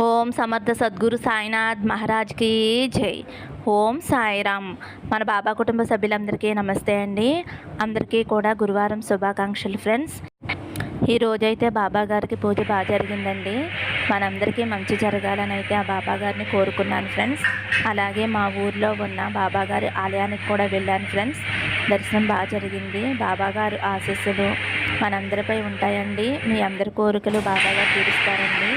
ఓం సమర్థ సద్గురు సాయినాథ్ మహారాజ్కి జై. ఓం సాయిరామ్. మన బాబా కుటుంబ సభ్యులందరికీ నమస్తే అండి. అందరికీ కూడా గురువారం శుభాకాంక్షలు ఫ్రెండ్స్. ఈ రోజైతే బాబా గారికి పూజ బాగా జరిగిందండి. మనందరికీ మంచి జరగాలని అయితే ఆ బాబా గారిని కోరుకున్నాను ఫ్రెండ్స్. అలాగే మా ఊర్లో ఉన్న బాబా గారి ఆలయానికి కూడా వెళ్ళాను ఫ్రెండ్స్. దర్శనం బాగా జరిగింది. బాబా గారు ఆశీస్సులు మనందరిపై ఉంటాయండి. మీ అందరి కోరికలు బాబా గారు తీరుస్తారండి.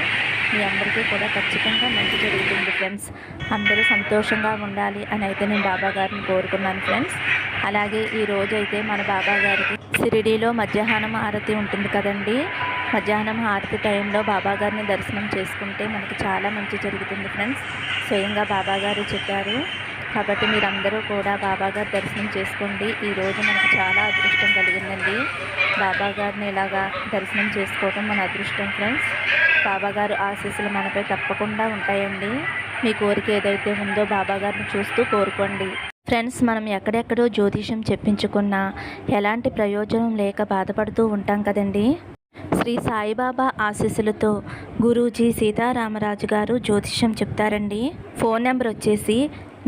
మీ అందరికీ కూడా ఖచ్చితంగా మంచి జరుగుతుంది ఫ్రెండ్స్. అందరూ సంతోషంగా ఉండాలి అని అయితే నేను బాబా గారిని కోరుకున్నాను ఫ్రెండ్స్. అలాగే ఈ రోజు అయితే మన బాబా గారికి షిరిడీలో మధ్యాహ్నం హారతి ఉంటుంది కదండి. మధ్యాహ్నం హారతి టైంలో బాబా గారిని దర్శనం చేసుకుంటే మనకి చాలా మంచి జరుగుతుంది ఫ్రెండ్స్. స్వయంగా బాబా గారు చెప్పారు. కాబట్టి మీరందరూ కూడా బాబా గారి దర్శనం చేసుకోండి. ఈరోజు మనకు చాలా అదృష్టం కలిగిందండి. బాబా గారిని ఇలాగా దర్శనం చేసుకోవడం మన అదృష్టం ఫ్రెండ్స్. బాబా గారు ఆశీస్సులు మనపై తప్పకుండా ఉంటాయండి. మీ కోరిక ఏదైతే ఉందో బాబా గారిని చూస్తూ కోరుకోండి ఫ్రెండ్స్. మనం ఎక్కడెక్కడో జ్యోతిషం చెప్పించుకున్నా ఎలాంటి ప్రయోజనం లేక బాధపడుతూ ఉంటాం కదండి. శ్రీ సాయిబాబా ఆశీస్సులతో గురూజీ సీతారామరాజు గారు జ్యోతిషం చెప్తారండి. ఫోన్ నెంబర్ వచ్చేసి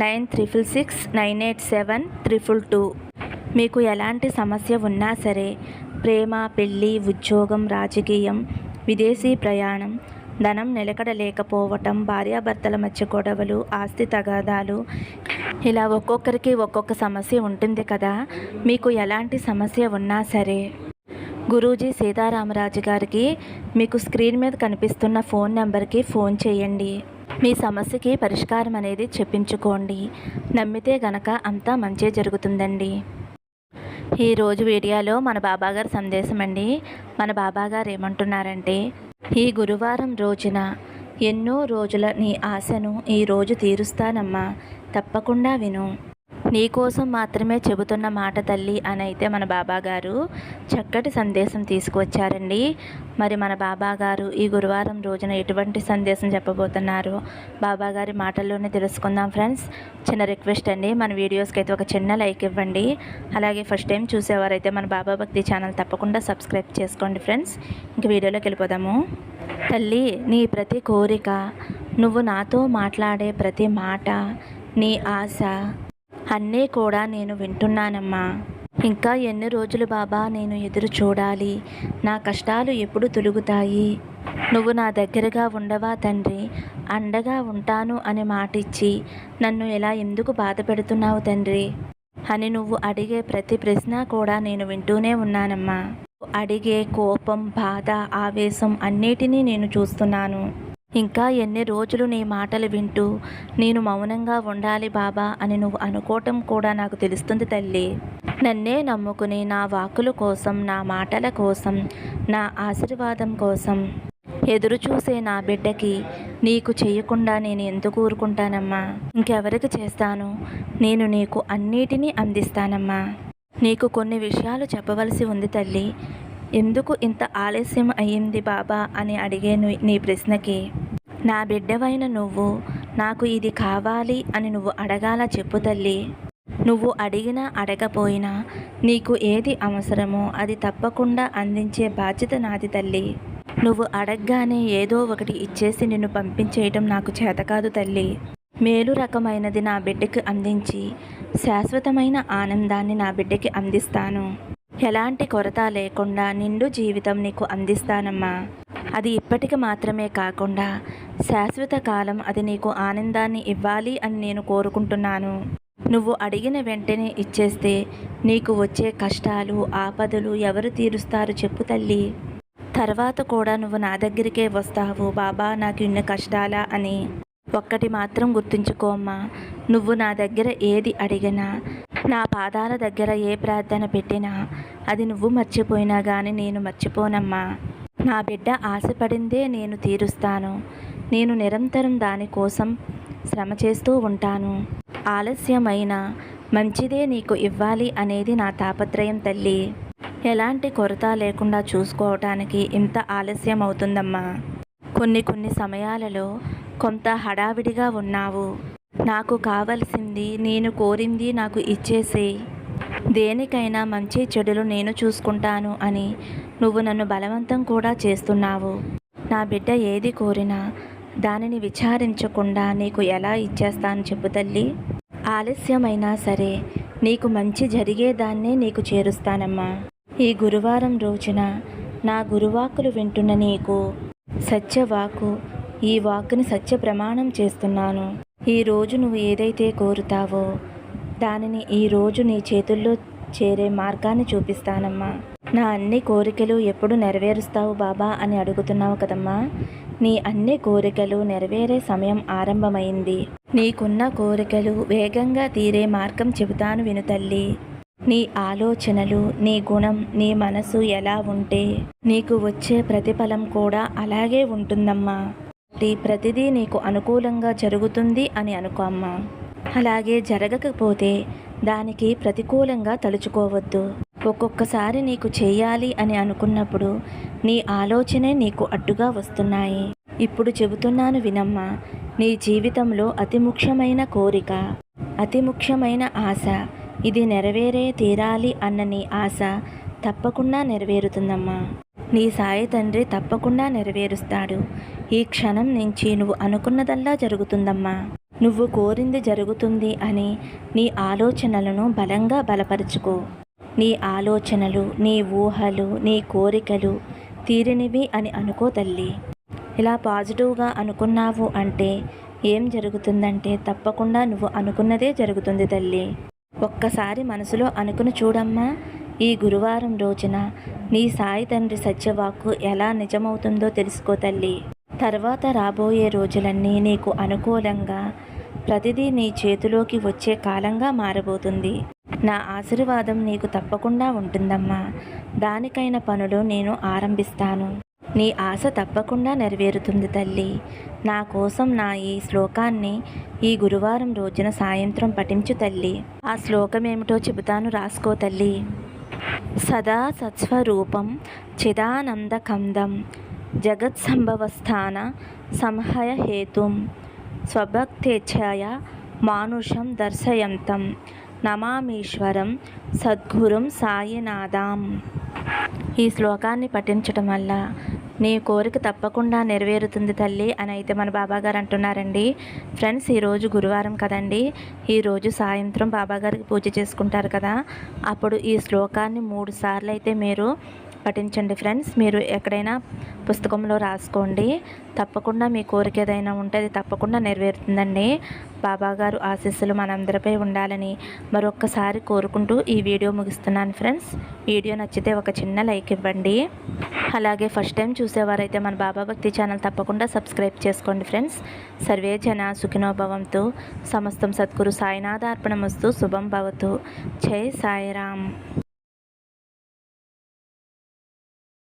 96698722. మీకు ఎలాంటి సమస్య ఉన్నా సరే, ప్రేమ, పెళ్ళి, ఉద్యోగం, రాజకీయం, విదేశీ ప్రయాణం, ధనం నిలకడ లేకపోవటం, భార్యాభర్తల మధ్య గొడవలు, ఆస్తి తగాదాలు, ఇలా ఒక్కొక్కరికి ఒక్కొక్క సమస్య ఉంటుంది కదా. మీకు ఎలాంటి సమస్య ఉన్నా సరే గురూజీ సీతారామరాజు గారికి మీకు స్క్రీన్ మీద కనిపిస్తున్న ఫోన్ నెంబర్కి ఫోన్ చేయండి. మీ సమస్యకి పరిష్కారం అనేది చెప్పించుకోండి. నమ్మితే గనక అంతా మంచి జరుగుతుందండి. ఈరోజు వీడియోలో మన బాబాగారి సందేశం అండి. మన బాబాగారు ఏమంటున్నారంటే, ఈ గురువారం రోజున ఎన్నో రోజుల నీ ఆశను ఈరోజు తీరుస్తానమ్మా, తప్పకుండా విను. నీకోసం మాత్రమే చెబుతున్న మాట తల్లి అని అయితే మన బాబాగారు చక్కటి సందేశం తీసుకువచ్చారండి. మరి మన బాబాగారు ఈ గురువారం రోజున ఎటువంటి సందేశం చెప్పబోతున్నారో బాబాగారి మాటల్లోనే తెలుసుకుందాం ఫ్రెండ్స్. చిన్న రిక్వెస్ట్ అండి, మన వీడియోస్కి అయితే ఒక చిన్న లైక్ ఇవ్వండి. అలాగే ఫస్ట్ టైం చూసేవారైతే మన బాబా భక్తి ఛానల్ తప్పకుండా సబ్స్క్రైబ్ చేసుకోండి ఫ్రెండ్స్. ఇంక వీడియోలోకి వెళ్ళిపోదాము. తల్లి, నీ ప్రతి కోరిక, నువ్వు నాతో మాట్లాడే ప్రతి మాట, నీ ఆశ అన్నీ కూడా నేను వింటున్నానమ్మా. ఇంకా ఎన్ని రోజులు బాబా నేను ఎదురు చూడాలి? నా కష్టాలు ఎప్పుడు తొలుగుతాయి? నువ్వు నా దగ్గరగా ఉండవా తండ్రి? అండగా ఉంటాను అని మాటిచ్చి నన్ను ఇలా ఎందుకు బాధ పెడుతున్నావు తండ్రి అని నువ్వు అడిగే ప్రతి ప్రశ్న కూడా నేను వింటూనే ఉన్నానమ్మా. అడిగే కోపం, బాధ, ఆవేశం అన్నిటినీ నేను చూస్తున్నాను. ఇంకా ఎన్ని రోజులు నీ మాటలు వింటూ నేను మౌనంగా ఉండాలి బాబా అని నువ్వు అనుకోవటం కూడా నాకు తెలుస్తుంది తల్లి. నన్నే నమ్ముకుని నా వాక్కుల కోసం, నా మాటల కోసం, నా ఆశీర్వాదం కోసం ఎదురు చూసే నా బిడ్డకి నీకు చేయకుండా నేను ఎందుకు ఊరుకుంటానమ్మా? ఇంకెవరికి చేస్తాను? నేను నీకు అన్నిటినీ అందిస్తానమ్మా. నీకు కొన్ని విషయాలు చెప్పవలసి ఉంది తల్లి. ఎందుకు ఇంత ఆలస్యం అయ్యింది బాబా అని అడిగే నీ ప్రశ్నకి, నా బిడ్డవైన నువ్వు నాకు ఇది కావాలి అని నువ్వు అడగాల చెప్పు తల్లి. నువ్వు అడిగినా అడగపోయినా నీకు ఏది అవసరమో అది తప్పకుండా అందించే బాధ్యత నాది తల్లి. నువ్వు అడగగానే ఏదో ఒకటి ఇచ్చేసి నిన్ను పంపించేయటం నాకు చేత కాదు తల్లి. మేలు రకమైనది నా బిడ్డకి అందించి శాశ్వతమైన ఆనందాన్ని నా బిడ్డకి అందిస్తాను. ఎలాంటి కొరత లేకుండా నిండు జీవితం నీకు అందిస్తానమ్మా. అది ఇప్పటికి మాత్రమే కాకుండా శాశ్వత కాలం అది నీకు ఆనందాన్ని ఇవ్వాలి అని నేను కోరుకుంటున్నాను. నువ్వు అడిగిన వెంటనే ఇచ్చేస్తే నీకు వచ్చే కష్టాలు, ఆపదలు ఎవరు తీరుస్తారు చెప్పు తల్లి? తర్వాత కూడా నువ్వు నా దగ్గరికే వస్తావు బాబా నాకు ఇన్ని కష్టాలా అని. ఒక్కటి మాత్రం గుర్తుంచుకోమ్మా, నువ్వు నా దగ్గర ఏది అడిగినా, నా పాదాల దగ్గర ఏ ప్రార్థన పెట్టినా అది నువ్వు మర్చిపోయినా కానీ నేను మర్చిపోనమ్మా. నా బిడ్డ ఆశపడిందే నేను తీరుస్తాను. నేను నిరంతరం దానికోసం శ్రమ చేస్తూ ఉంటాను. ఆలస్యమైన మంచిదే నీకు ఇవ్వాలి అనేది నా తాపత్రయం తల్లి. ఎలాంటి కొరత లేకుండా చూసుకోవటానికి ఇంత ఆలస్యం అవుతుందమ్మా. కొన్ని సమయాలలో కొంత హడావిడిగా ఉన్నావు. నాకు కావలసింది, నేను కోరింది నాకు ఇచ్చేసేయ్, దేనికైనా మంచి చెడులు నేను చూసుకుంటాను అని నువ్వు నన్ను బలవంతం కూడా చేస్తున్నావు. నా బిడ్డ ఏది కోరినా దానిని విచారించకుండా నీకు ఎలా ఇచ్చేస్తాను చెప్పు తల్లి. ఆలస్యమైనా సరే నీకు మంచి జరిగేదాన్నే నీకు చేరుస్తానమ్మా. ఈ గురువారం రోజున నా గురువాక్కులు వింటున్న నీకు సత్యవాకు, ఈ వాక్కుని సత్య ప్రమాణం చేస్తున్నాను. ఈరోజు నువ్వు ఏదైతే కోరుతావో దానిని ఈరోజు నీ చేతుల్లో చేరే మార్గాన్ని చూపిస్తానమ్మా. నా అన్ని కోరికలు ఎప్పుడు నెరవేరుస్తావు బాబా అని అడుగుతున్నావు కదమ్మా. నీ అన్ని కోరికలు నెరవేరే సమయం ఆరంభమైంది. నీకున్న కోరికలు వేగంగా తీరే మార్గం చెబుతాను విను తల్లి. నీ ఆలోచనలు, నీ గుణం, నీ మనసు ఎలా ఉంటే నీకు వచ్చే ప్రతిఫలం కూడా అలాగే ఉంటుందమ్మా. ప్రతిదీ నీకు అనుకూలంగా జరుగుతుంది అని అనుకో అమ్మా. అలాగే జరగకపోతే దానికి ప్రతికూలంగా తలుచుకోవద్దు. ఒక్కొక్కసారి నీకు చేయాలి అని అనుకున్నప్పుడు నీ ఆలోచనే నీకు అడ్డుగా వస్తున్నాయి. ఇప్పుడు చెబుతున్నాను వినమ్మా. నీ జీవితంలో అతి ముఖ్యమైన కోరిక, అతి ముఖ్యమైన ఆశ, ఇది నెరవేరే తీరాలి అన్న నీ ఆశ తప్పకుండా నెరవేరుతుందమ్మా. నీ సాయి తండ్రి తప్పకుండా నెరవేరుస్తాడు. ఈ క్షణం నుంచి నువ్వు అనుకున్నదల్లా జరుగుతుందమ్మా. నువ్వు కోరింది జరుగుతుంది అని నీ ఆలోచనలను బలంగా బలపరుచుకో. నీ ఆలోచనలు, నీ ఊహలు, నీ కోరికలు తీరినివి అని అనుకో తల్లి. ఇలా పాజిటివ్గా అనుకున్నావు అంటే ఏం జరుగుతుందంటే తప్పకుండా నువ్వు అనుకున్నదే జరుగుతుంది తల్లి. ఒక్కసారి మనసులో అనుకుని చూడమ్మా. ఈ గురువారం రోజున నీ సాయి తండ్రి సత్యవాక్కు ఎలా నిజమవుతుందో తెలుసుకో తల్లి. తర్వాత రాబోయే రోజులన్నీ నీకు అనుకూలంగా ప్రతిదీ నీ చేతిలోకి వచ్చే కాలంగా మారబోతుంది. నా ఆశీర్వాదం నీకు తప్పకుండా ఉంటుందమ్మా. దానికైన పనులు నేను ఆరంభిస్తాను. నీ ఆశ తప్పకుండా నెరవేరుతుంది తల్లి. నా కోసం నా ఈ శ్లోకాన్ని ఈ గురువారం రోజున సాయంత్రం పఠించు తల్లి. ఆ శ్లోకం ఏమిటో చెబుతాను, రాసుకో తల్లి. సదా సత్స్వరూపం చిదానందకందం జగత్సంభవస్థాన సంహయ హేతుం స్వభక్తేచ్ఛయ మానుషం దర్శయంతం నమామీశ్వరం సద్గురుం సాయినాథాం. ఈ శ్లోకాన్ని పఠించడం వల్ల నీ కోరిక తప్పకుండా నెరవేరుతుంది తల్లి అని అయితే మన బాబాగారు అంటున్నారండి. ఫ్రెండ్స్, ఈరోజు గురువారం కదండి. ఈరోజు సాయంత్రం బాబాగారికి పూజ చేసుకుంటారు కదా, అప్పుడు ఈ శ్లోకాన్ని 3 సార్లు అయితే మీరు పఠించండి ఫ్రెండ్స్. మీరు ఎక్కడైనా పుస్తకంలో రాసుకోండి. తప్పకుండా మీ కోరిక ఏదైనా ఉంటే అది తప్పకుండా నెరవేరుతుందండి. బాబాగారు ఆశీస్సులు మనందరిపై ఉండాలని మరొక్కసారి కోరుకుంటూ ఈ వీడియో ముగిస్తున్నాను ఫ్రెండ్స్. వీడియో నచ్చితే ఒక చిన్న లైక్ ఇవ్వండి. అలాగే ఫస్ట్ టైం చూసేవారైతే మన బాబా భక్తి ఛానల్ తప్పకుండా సబ్స్క్రైబ్ చేసుకోండి ఫ్రెండ్స్. సర్వే జన సుఖినో భవంతు. సమస్తం సద్గురు సాయినాథార్పణమస్తు. శుభం భవతు. జై సాయిరామ్.